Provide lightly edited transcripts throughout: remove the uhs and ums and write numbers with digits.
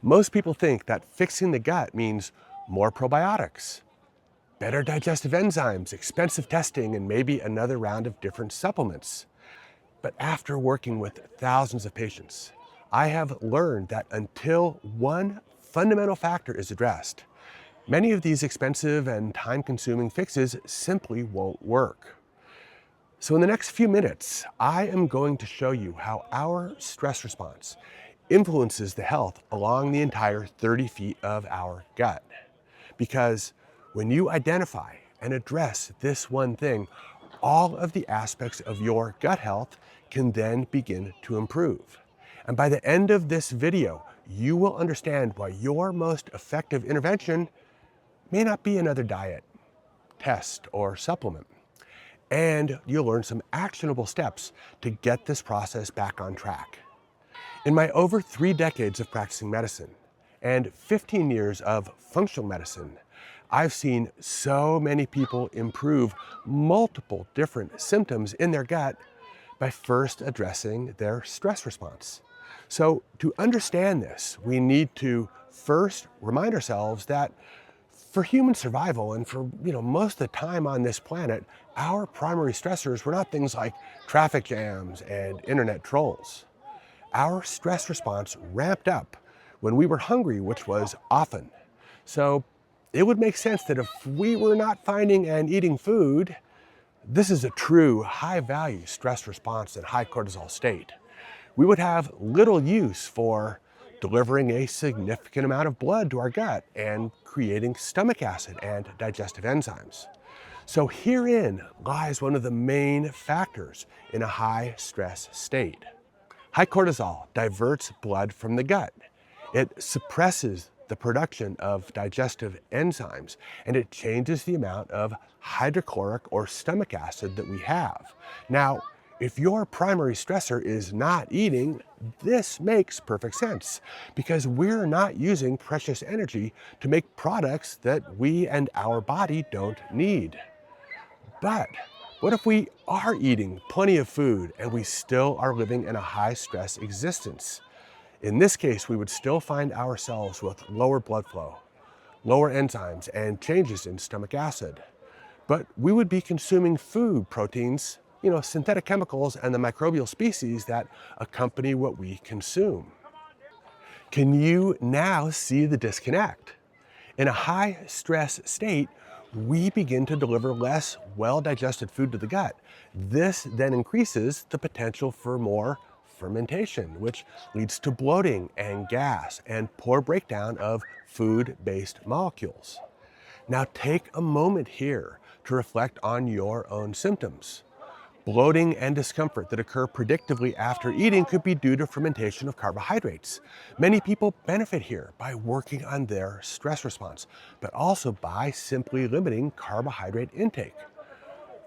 Most people think that fixing the gut means more probiotics, better digestive enzymes, expensive testing, and maybe another round of different supplements. But after working with thousands of patients, I have learned that until one fundamental factor is addressed, many of these expensive and time-consuming fixes simply won't work. So in the next few minutes, I am going to show you how our stress response influences the health along the entire 30 feet of our gut. Because when you identify and address this one thing, all of the aspects of your gut health can then begin to improve. And by the end of this video, you will understand why your most effective intervention may not be another diet, test, or supplement. And you'll learn some actionable steps to get this process back on track. In my over 3 decades of practicing medicine and 15 years of functional medicine, I've seen so many people improve multiple different symptoms in their gut by first addressing their stress response. So to understand this, we need to first remind ourselves that for human survival and for most of the time on this planet, our primary stressors were not things like traffic jams and internet trolls. Our stress response ramped up when we were hungry, which was often. So it would make sense that if we were not finding and eating food, this is a true high-value stress response and high cortisol state. We would have little use for delivering a significant amount of blood to our gut and creating stomach acid and digestive enzymes. So herein lies one of the main factors in a high stress state. High cortisol diverts blood from the gut. It suppresses the production of digestive enzymes, and it changes the amount of hydrochloric or stomach acid that we have. Now, if your primary stressor is not eating, this makes perfect sense because we're not using precious energy to make products that we and our body don't need. But what if we are eating plenty of food and we still are living in a high stress existence? In this case, we would still find ourselves with lower blood flow, lower enzymes, and changes in stomach acid. But we would be consuming food, proteins, synthetic chemicals, and the microbial species that accompany what we consume. Can you now see the disconnect? In a high stress state, we begin to deliver less well-digested food to the gut. This then increases the potential for more fermentation, which leads to bloating and gas and poor breakdown of food-based molecules. Now take a moment here to reflect on your own symptoms. Bloating and discomfort that occur predictably after eating could be due to fermentation of carbohydrates. Many people benefit here by working on their stress response, but also by simply limiting carbohydrate intake.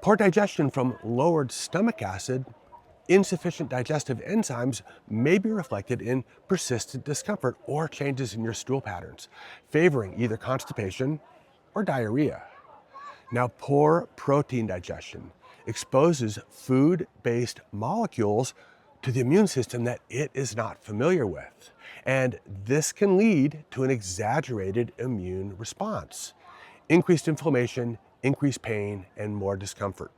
Poor digestion from lowered stomach acid, insufficient digestive enzymes may be reflected in persistent discomfort or changes in your stool patterns, favoring either constipation or diarrhea. Now, poor protein digestion exposes food-based molecules to the immune system that it is not familiar with. And this can lead to an exaggerated immune response, increased inflammation, increased pain, and more discomfort.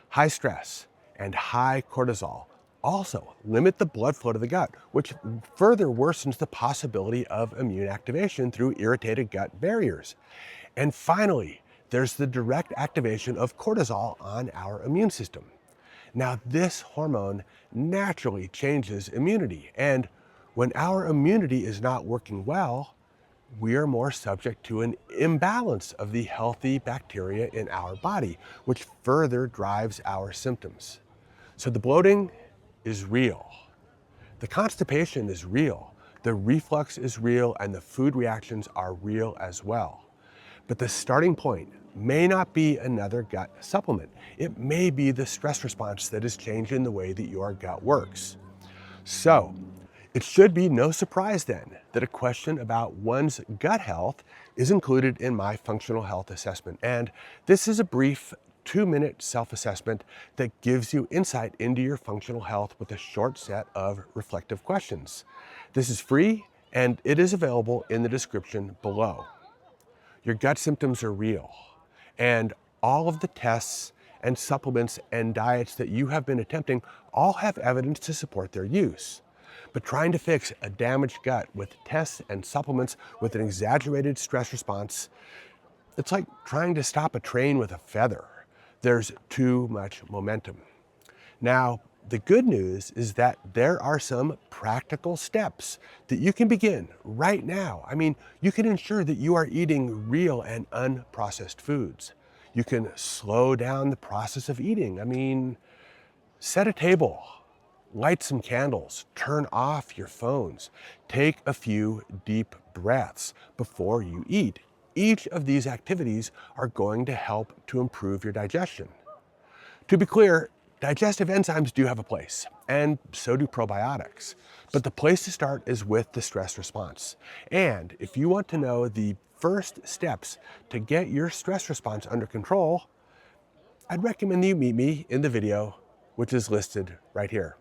High stress and high cortisol also limit the blood flow to the gut, which further worsens the possibility of immune activation through irritated gut barriers. And finally, there's the direct activation of cortisol on our immune system. Now, this hormone naturally changes immunity, and when our immunity is not working well, we are more subject to an imbalance of the healthy bacteria in our body, which further drives our symptoms. So the bloating is real. The constipation is real. The reflux is real, and the food reactions are real as well. But the starting point may not be another gut supplement. It may be the stress response that is changing the way that your gut works. So it should be no surprise then that a question about one's gut health is included in my functional health assessment. And this is a brief 2-minute self-assessment that gives you insight into your functional health with a short set of reflective questions. This is free and it is available in the description below. Your gut symptoms are real, and all of the tests and supplements and diets that you have been attempting all have evidence to support their use. But trying to fix a damaged gut with tests and supplements with an exaggerated stress response, it's like trying to stop a train with a feather. There's too much momentum. Now, the good news is that there are some practical steps that you can begin right now. I mean, you can ensure that you are eating real and unprocessed foods. You can slow down the process of eating. I mean, set a table, light some candles, turn off your phones, take a few deep breaths before you eat. Each of these activities are going to help to improve your digestion. To be clear, digestive enzymes do have a place, and so do probiotics. But the place to start is with the stress response. And if you want to know the first steps to get your stress response under control, I'd recommend you meet me in the video, which is listed right here.